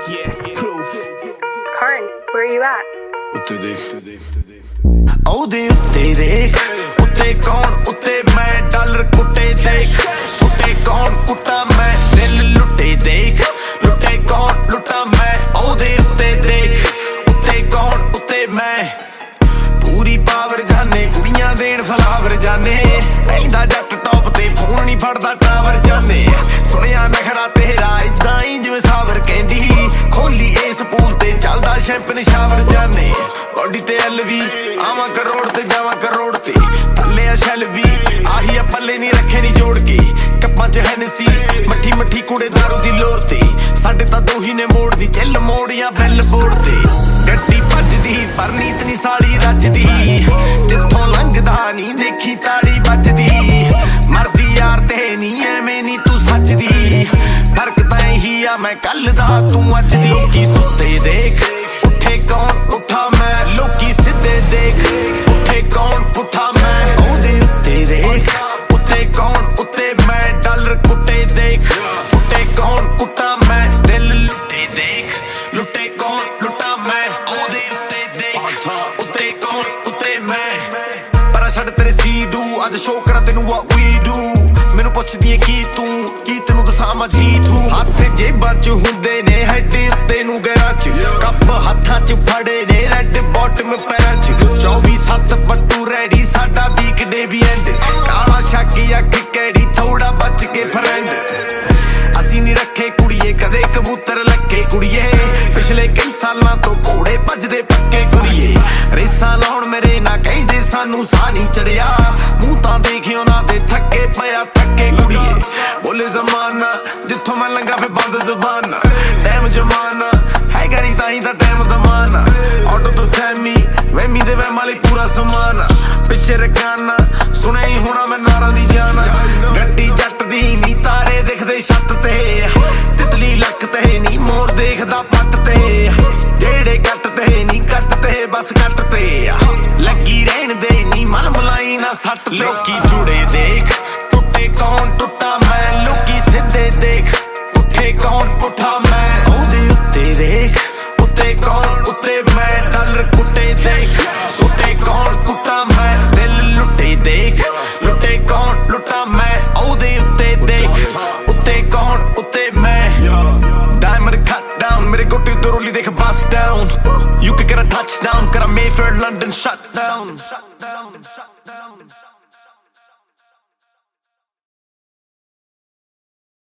Yeah, proof. Karn, where are you at? ਉੱਤੇ ਦੇਖ ਉਹਦੇ ਉੱਤੇ ਦੇਖ ਉੱਤੇ ਕੌਣ ਉੱਤੇ ਮੈਂ ਡਾਲਰ ਕੁੱਟੇ ਦੇਖ ਉੱਤੇ ਕੌਣ ਕੁੱਟਾ ਮੈਂ ਦਿਲ ਲੁੱਟੇ ਦੇਖ ਲੁੱਟੇ ਕੌਣ ਲੁੱਟਾ ਮੈਂ ਉਹਦੇ ਉੱਤੇ ਦੇਖ ਉੱਤੇ ਕੌਣ ਉੱਤੇ ਮੈਂ ਪੂਰੀ ਪਾਵਰ ਜਾਨੇ ਕੁੜੀਆਂ ਦੇਣ ਫਲਾਵਰ ਜਾਨੇ ਕਹਿੰਦਾ ਜੱਟ ਟੌਪ ਤੇ ਫੋਨ ਨਹੀਂ ਫੜਦਾ ਟਾਵਰ ਜਾਨੇ ਸੁਣਿਆ ਨਖਰਾ ਤੇਰਾ ਇਦਾਂ ਹੀ ਜਿਵੇਂ ਸਾਵਰ ਕਹਿੰਦੀ ਖੋਲੀ ਇਸ ਪੂਲ ਤੇ ਚੱਲਦਾ ਸ਼ੈਂਪਨ ਸ਼ਾਵਰ ਜਾਨੇ ਬੋਡੀ ਤੇ ਐਲਵੀ ਆਵਾਂ ਕਰੋੜ ਤੇ ਜਾਵਾਂ ਕਰੋੜ ਤੇ ਥੱਲੇ ਆ ਸ਼ੈਲ ਵੀ ਆਹੀ ਆ ਪੱਲੇ ਨਹੀਂ ਰੱਖੇ ਨਹੀਂ ਜੋੜ ਕੇ ਕੱਪਾਂ 'ਚ ਹੈਨਸੀ ਮੱਠੀ ਮੱਠੀ ਕੁੜੇ ਦਾਰੂ ਦੀ ਲੋਰ ਤੇ ਸਾਡੇ ਤਾਂ ਦੋਹੀ ਨੇ ਮੋੜਦੀ ਚੱਲ ਮੋੜੀਆਂ ਬੈਲ ਬੋਰਡ ਤੇ ਗੱਡੀ ਭੱਜਦੀ ਪਰ ਨੀਤ ਨਹੀਂ ਸਾਲੀ ਰੱਜਦੀ ਜਿੱਥੋਂ ਲੰਘਦਾ ਨਹੀਂ ਦੇਖੀ ਤਾੜੀ ਵੱਜਦੀ ਮਰਦੀ ਯਾਰ ਤੇ ਨਹੀਂ ਐਵੇਂ ਨਹੀਂ ਤੂੰ ਸੱਜਦੀ ਫਰਕ ਤਾਂ ਇਹੀ ਆ ਮੈਂ ਕੱਲ ਦਾ ਤੂੰ ਅੱਜ ਦੀ ਲੋਕੀ ਸੁੱਤੇ ਦੇਖ ਉੱਠੇ ਕੌਣ ਉੱਠਾ ਮੈਂ ਲੋਕੀ ਸਿੱਧੇ ਦੇਖ ਉੱਠੇ ਕੌਣ ਉੱਠਾ ਮੈਂ ਉਹਦੇ ਉੱਤੇ ਦੇਖ ਉੱਤੇ ਕੌਣ ਉੱਤੇ ਮੈਂ ਡਾਲਰ ਕੁੱਟੇ ਦੇਖ ਉੱਤੇ ਕੌਣ ਕੁੱਟਾ ਮੈਂ ਦਿਲ ਲੁੱਟੇ ਦੇਖ ਲੁੱਟੇ ਕੌਣ ਲੁੱਟਾ ਮੈਂ ਉਹਦੇ ਉੱਤੇ ਦੇਖ ਉੱਤੇ ਕੌਣ ਉੱਤੇ ਮੈਂ ਪਰ ਛੱਡ ਤੇਰੇ ਸੀ ਡੂ ਅੱਜ ਸ਼ੋਅ ਕਰਾਂ ਤੈਨੂੰ what we do ਮੈਨੂੰ ਪੁੱਛਦੀ ਏ ਕੀ ਤੂੰ ਕੀ ਤੈਨੂੰ ਦੱਸਾਂ ਮੈਂ ਜੀ ਤੂੰ ਹੱਥ ਜੇਬਾਂ 'ਚ ਹੁੰਦੇ ਨੇ ਹੈਡ ਉੱਤੇ ਨੂੰ ਗੈਰਾਂ 'ਚ ਕੱਪ ਹੱਥਾਂ 'ਚ ਫੜੇ ਨੇ ਰੈੱਡ ਬਾਟਮ ਪੈਰਾਂ 'ਚ 24/7 ਬੱਟੂ ਰੈਡੀ ਸਾਡਾ ਵੀਕਡੇ ਵੀ ਐਂਡ ਕਾਲਾ ਸ਼ੱਕ ਅੱਖ ਕਿਹੜੀ ਥੋੜਾ ਬਚ ਕੇ ਫਰੈਂਡ ਅਸੀਂ ਨਹੀਂ ਰੱਖੇ ਕੁੜੀਏ ਕਦੇ ਕਬੂਤਰ ਲੱਗੇ ਕੁੜੀਏ ਪਿਛਲੇ ਕਈ ਸਾਲਾਂ ਤੋਂ ਘੋੜੇ ਭੱਜਦੇ ਪੱਕੇ ਕੁੜੀਏ ਰੇਸਾਂ ਲਾਉਣ ਮੇਰੇ ਨਾ ਕਹਿੰਦੇ ਸਾਨੂੰ ਸਾਹ ਨਹੀਂ ਚੜਿਆ ਮੂੰਹ ਤਾਂ ਦੇਖਿਓ ਉਹਨਾਂ ਦੇ ਥੱਕੇ ਪਿਆ ਥੱਕੇ ਕੁੜੀਏ ਬੋਲੇ ਜ਼ਮਾਨਾ ਜਿੱਥੋਂ ਮੈਂ ਲੰਘਾ ਫੇ ਬੰਦ ਜ਼ਬਾਨਾ ਟਾਈਮ ਜਮਾਨਾ ਹੈ ਗੜੀ ਤਾਂ ਹੀ ਤਾਂ ਟਾਈਮ ਦਮਾਨਾ ਆਟੋ ਤੋਂ ਸੈਮੀ ਵੈਮੀ ਦੇ ਵੈਮ ਵਾਲੀ ਪੂਰਾ ਸਮਾਨ ਪਿੱਛੇ ਰਕਾਨਾ ਸੁਣਿਆ ਹੀ ਹੋਣਾ ਮੈਂ ਨਾਰਾਂ ਦੀ ਜਾਨ ਗੱਡੀ ਜੱਟ ਦੀ ਨੀ ਤਾਰੇ ਦਿਖਦੇ ਛੱਤ ਤੇ ਤਿਤਲੀ ਲੱਕ ਤੇ ਨੀ ਮੋਰ ਦੇਖਦਾ ਪੱਟ ਤੇ ਜਿਹੜੇ ਕੱਟ ਤੇ ਨੀ ਕੱਟ ਤੇ ਬਸ ਕੱਟ ਤੇ ਲੱਗੀ ਰਹਿਣ ਦੇ ਨੀ ਮਨ ਮਲਾਈ ਨਾ ਸੱਟ ਲੋਕੀ ਜੁੜੇ ਦੇਖ ਟੁੱਟੇ ਕੌਣ ਟੁੱਟਾ ਮੈਂ ਲੋਕੀ ਸਿੱਧੇ ਦੇਖ ਉੱਠੇ ਕੌਣ ਪੁੱਠਾ ਮੈਂ ਉਹਦੇ ਉੱਤੇ ਦੇਖ ਉੱਤੇ ਕੌਣ ਉੱਤੇ ਮੈਂ ਡਾਲਰ ਕੁੱਟੇ ਦੇਖ ਉੱਤੇ ਕੌਣ ਕੁੱਟਾ ਮੈਂ ਦਿਲ ਲੁੱਟੇ ਦੇਖ ਲੁੱਟੇ ਕੌਣ ਲੁੱਟਾ ਮੈਂ ਉਹਦੇ ਉੱਤੇ ਦੇਖ ਉੱਤੇ ਕੌਣ ਉੱਤੇ ਮੈਂ Diamond cut down ਮੇਰੇ ਗੋਟੇ ਤੋਂ ਰੋਲੀ ਦੇਖ bust down You could get a touchdown ਕਰਾਂ Mayfair London shut down